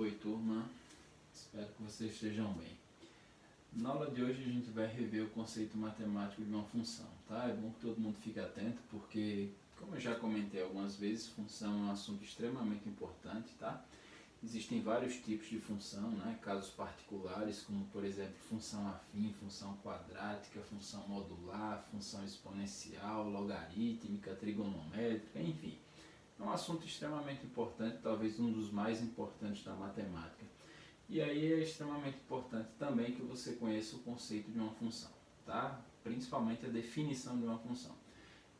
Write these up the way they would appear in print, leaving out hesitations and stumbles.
Oi turma, espero que vocês estejam bem. Na aula de hoje a gente vai rever o conceito matemático de uma função, tá? É bom que todo mundo fique atento porque, como eu já comentei algumas vezes, função é um assunto extremamente importante, tá? Existem vários tipos de função, né? Casos particulares, como por exemplo função afim, função quadrática, função modular, função exponencial, logarítmica, trigonométrica, enfim. É um assunto extremamente importante, talvez um dos mais importantes da matemática. E aí é extremamente importante também que você conheça o conceito de uma função, tá? Principalmente a definição de uma função.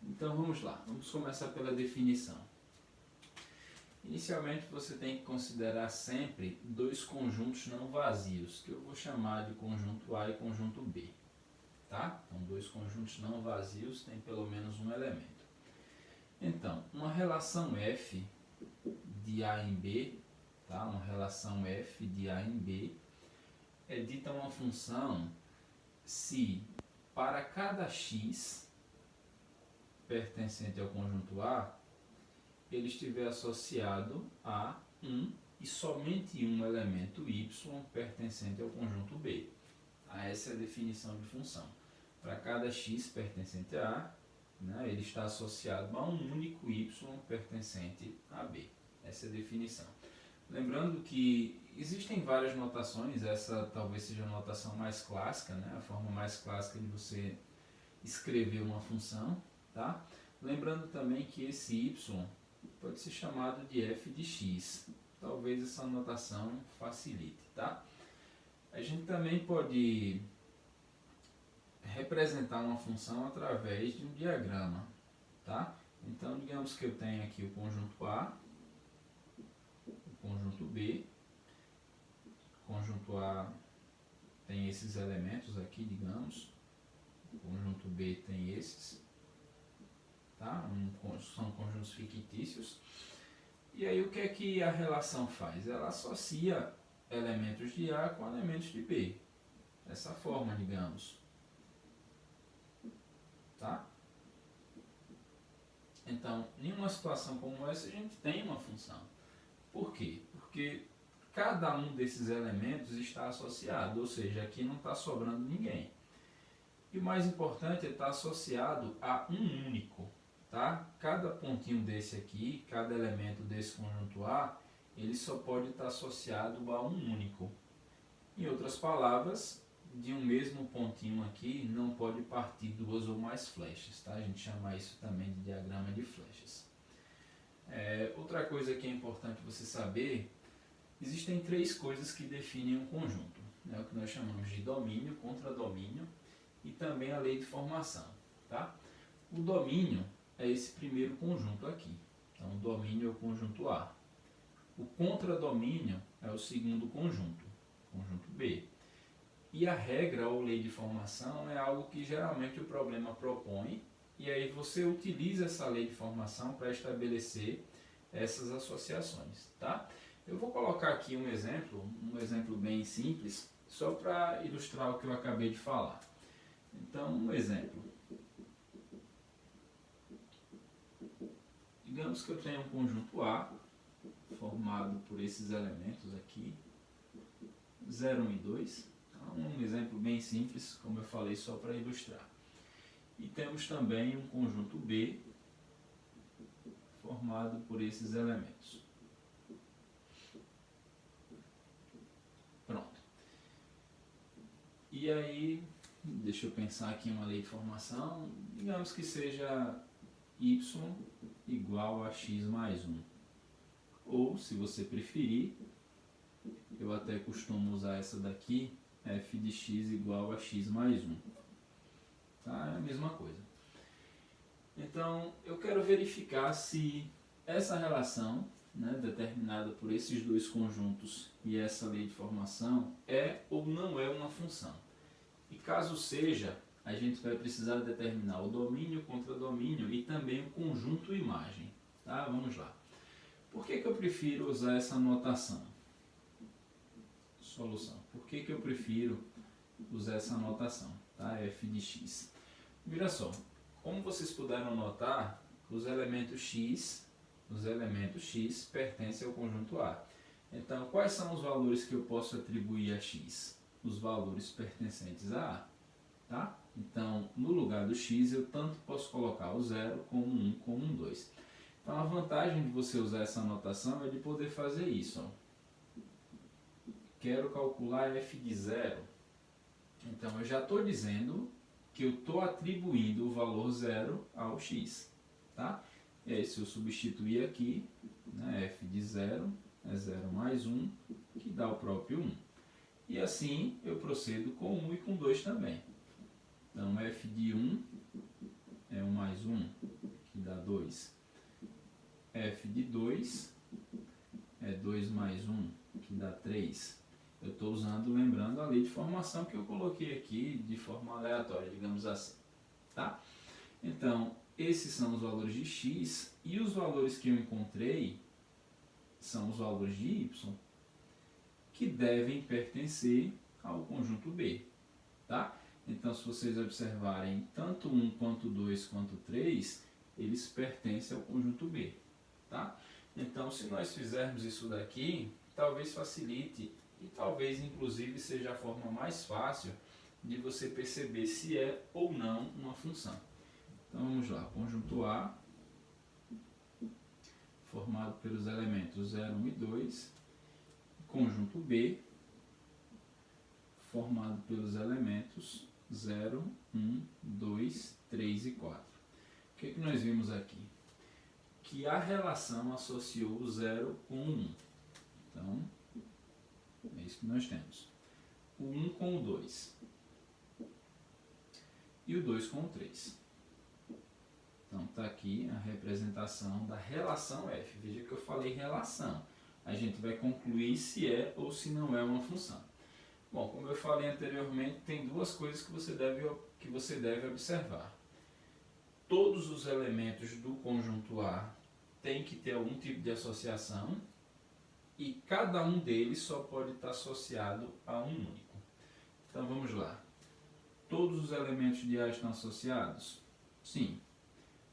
Então vamos lá, vamos começar pela definição. Inicialmente você tem que considerar sempre dois conjuntos não vazios, que eu vou chamar de conjunto A e conjunto B, tá? Então dois conjuntos não vazios têm pelo menos um elemento. Então, uma relação f de A em B, tá? Uma relação f de A em B é dita uma função se para cada x pertencente ao conjunto A, ele estiver associado a um e somente um elemento y pertencente ao conjunto B. Essa é a definição de função. Para cada x pertencente a A, né, ele está associado a um único y pertencente a B. Essa é a definição. Lembrando que existem várias notações, essa talvez seja a notação mais clássica, né, a forma mais clássica de você escrever uma função, tá? Lembrando também que esse y pode ser chamado de f de x. Talvez essa notação facilite, tá? A gente também pode representar uma função através de um diagrama, tá? Então, digamos que eu tenho aqui o conjunto A, o conjunto B. O conjunto A tem esses elementos aqui, digamos. O conjunto B tem esses, tá? São conjuntos fictícios. E aí o que é que a relação faz? Ela associa elementos de A com elementos de B. Dessa forma, digamos. Tá? Então, em uma situação como essa, a gente tem uma função. Por quê? Porque cada um desses elementos está associado, ou seja, aqui não está sobrando ninguém. E o mais importante é estar associado a um único. Tá? Cada pontinho desse aqui, cada elemento desse conjunto A, ele só pode estar associado a um único. Em outras palavras, de um mesmo pontinho aqui não pode partir duas ou mais flechas, tá? A gente chama isso também de diagrama de flechas. Outra coisa que é importante você saber, existem três coisas que definem um conjunto, né? O que nós chamamos de domínio, contradomínio e também a lei de formação, tá? O domínio é esse primeiro conjunto aqui, então o domínio é o conjunto A. O contradomínio é o segundo conjunto, conjunto B. E a regra ou lei de formação é algo que geralmente o problema propõe, e aí você utiliza essa lei de formação para estabelecer essas associações, tá? Eu vou colocar aqui um exemplo bem simples, só para ilustrar o que eu acabei de falar. Então, um exemplo. Digamos que eu tenho um conjunto A, formado por esses elementos aqui, 0, 1 e 2. Um exemplo bem simples, como eu falei, só para ilustrar. E temos também um conjunto B, formado por esses elementos. Pronto. E aí, deixa eu pensar aqui em uma lei de formação, digamos que seja y igual a x mais 1. Ou, se você preferir, eu até costumo usar essa daqui, f de x igual a x mais 1. Tá? É a mesma coisa. Então, eu quero verificar se essa relação, né, determinada por esses dois conjuntos e essa lei de formação, é ou não é uma função. E caso seja, a gente vai precisar determinar o domínio, o contradomínio e também o conjunto imagem. Tá? Vamos lá. Por que eu prefiro usar essa notação? Solução. Por que eu prefiro usar essa notação? Tá? F de x. Vira só, como vocês puderam notar, os elementos x pertencem ao conjunto A. Então, quais são os valores que eu posso atribuir a x? Os valores pertencentes a A. Tá? Então, no lugar do x, eu tanto posso colocar o 0 como 1, como 2. Então, a vantagem de você usar essa notação é de poder fazer isso. Ó. Quero calcular f de 0. Então, eu já estou dizendo que eu estou atribuindo o valor 0 ao x. Tá? E aí, se eu substituir aqui, né, f de 0 é 0 mais 1, que dá o próprio 1. E assim, eu procedo com 1 e com 2 também. Então, f de 1 é 1 mais 1, que dá 2. F de 2 é 2 mais 1, que dá 3. Eu estou usando, lembrando, a lei de formação que eu coloquei aqui de forma aleatória, digamos assim. Tá? Então, esses são os valores de x, e os valores que eu encontrei são os valores de y, que devem pertencer ao conjunto B. Tá? Então, se vocês observarem, tanto 1, quanto 2, quanto 3, eles pertencem ao conjunto B. Tá? Então, se nós fizermos isso daqui, talvez facilite e talvez, inclusive, seja a forma mais fácil de você perceber se é ou não uma função. Então, vamos lá. Conjunto A, formado pelos elementos 0, 1 e 2. Conjunto B, formado pelos elementos 0, 1, 2, 3 e 4. O que nós vimos aqui? Que a relação associou o 0 com o 1. Então, é isso que nós temos. O 1 com o 2. E o 2 com o 3. Então, está aqui a representação da relação f. Veja que eu falei relação. A gente vai concluir se é ou se não é uma função. Bom, como eu falei anteriormente, tem duas coisas que você deve observar. Todos os elementos do conjunto A têm que ter algum tipo de associação e cada um deles só pode estar associado a um único. Então vamos lá. Todos os elementos de A estão associados? Sim.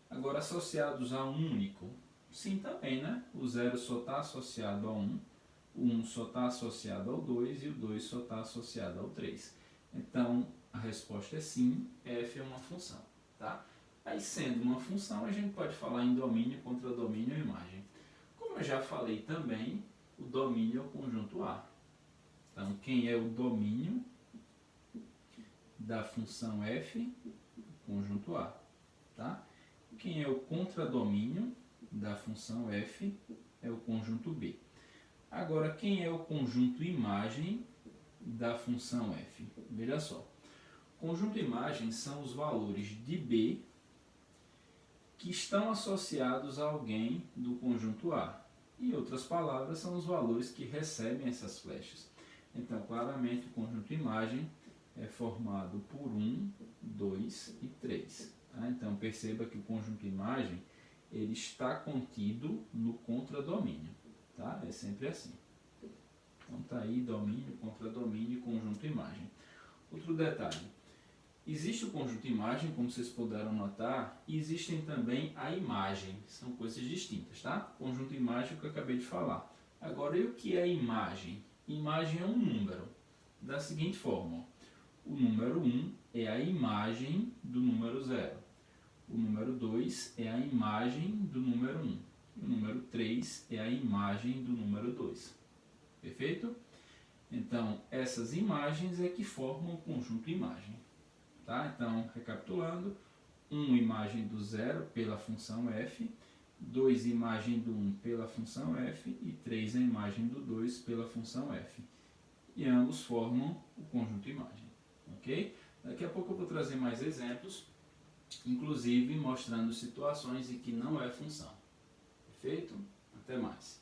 Agora, associados a um único? Sim também, né? O 0 só está associado a 1, o 1 só está associado ao 2 e o 2 só está associado ao 3. Então, a resposta é sim, f é uma função. Tá? Aí, sendo uma função, a gente pode falar em domínio, contradomínio ou imagem. Como eu já falei também, o domínio é o conjunto A. Então, quem é o domínio da função f? Conjunto A. Tá? Quem é o contradomínio da função f é o conjunto B. Agora, quem é o conjunto imagem da função f? Veja só. Conjunto imagem são os valores de B que estão associados a alguém do conjunto A. Em outras palavras, são os valores que recebem essas flechas. Então, claramente, o conjunto imagem é formado por 1, 2 e 3. Tá? Então, perceba que o conjunto imagem ele está contido no contradomínio. Tá? É sempre assim. Então, está aí domínio, contradomínio e conjunto imagem. Outro detalhe. Existe o conjunto imagem, como vocês puderam notar, e existem também a imagem. São coisas distintas, tá? Conjunto imagem que eu acabei de falar. Agora, e o que é imagem? Imagem é um número. Da seguinte forma, ó. O número 1 é a imagem do número 0. O número 2 é a imagem do número 1. E o número 3 é a imagem do número 2. Perfeito? Então, essas imagens é que formam o conjunto imagem. Tá? Então, recapitulando, 1 imagem do 0 pela função f, 2 imagem do 1 pela função f e 3 a imagem do 2 pela função f. E ambos formam o conjunto imagem. Ok? Daqui a pouco eu vou trazer mais exemplos, inclusive mostrando situações em que não é função. Perfeito? Até mais.